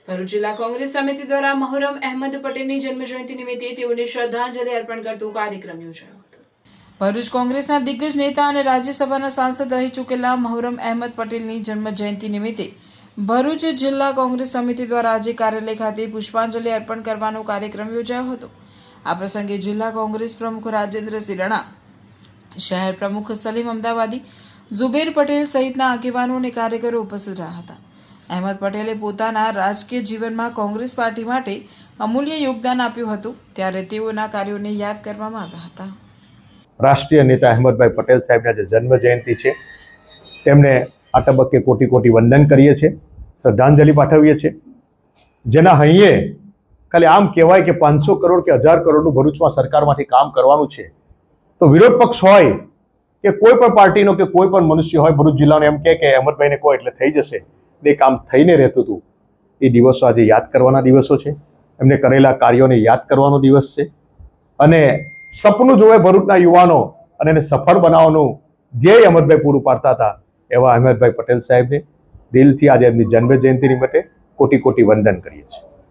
ભરૂચ જિલ્લા કોંગ્રેસ સમિતિ દ્વારા મહોરમ અહેમદ પટેલની જન્મજયંતિ નિમિત્તે તેઓને શ્રદ્ધાંજલિ અર્પણ કરતો કાર્યક્રમ યોજાયો હતો। ભરૂચ કોંગ્રેસના દિગ્ગજ નેતા અને રાજ્યસભાના સાંસદ રહી ચૂકેલા મહોરમ અહેમદ પટેલની જન્મજયંતિ નિમિત્તે ભરૂચ જિલ્લા કોંગ્રેસ સમિતિ દ્વારા આજે કાર્યાલય ખાતે પુષ્પાંજલિ અર્પણ કરવાનો કાર્યક્રમ યોજાયો હતો। આ પ્રસંગે જિલ્લા કોંગ્રેસ પ્રમુખ રાજેન્દ્રસિંહ રાણા, શહેર પ્રમુખ સલીમ અમદાવાદી, ઝુબેર પટેલ સહિતના આગેવાનો અને કાર્યકરો ઉપસ્થિત રહ્યા હતા। અહેમદ પટેલે પોતાના રાજકીય જીવનમાં કોંગ્રેસ પાર્ટી માટે અમૂલ્ય યોગદાન આપ્યું હતું, ત્યારે તેઓના કાર્યોને યાદ કરવામાં આવ્યા હતા। રાષ્ટ્રીય નેતા અહેમદભાઈ પટેલ સાહેબના જે જન્મ જયંતિ છે તેમને આ તબક્કે કોટી કોટી વંદન કરીએ છીએ, શ્રદ્ધાંજલિ પાઠવીએ છીએ। જેના હૈયે ખાલી આમ કહેવાય કે 500 કરોડ કે 1000 કરોડનું ભરૂચમાં સરકારમાંથી કામ કરવાનું છે, તો વિરોધ પક્ષ હોય કે કોઈ પણ પાર્ટીનો કે કોઈ પણ મનુષ્ય હોય ભરૂચ જિલ્લાનો એમ કે અહેમદભાઈને કહો એટલે થઈ જશે, એ કામ થઈને રહેતું હતું। એ દિવસો આજે યાદ કરવાના દિવસો છે, એમને કરેલા કાર્યોને યાદ કરવાનો દિવસ છે અને સપનું જોવે ભરૂચના યુવાનો અને એને સફળ બનાવવાનું ધ્યેય અહેમદભાઈ પૂરું પાડતા હતા, એવા અહેમદભાઈ પટેલ સાહેબને દિલથી આજે એમની જન્મ જયંતિ નિમિત્તે કોટી કોટી વંદન કરીએ છીએ।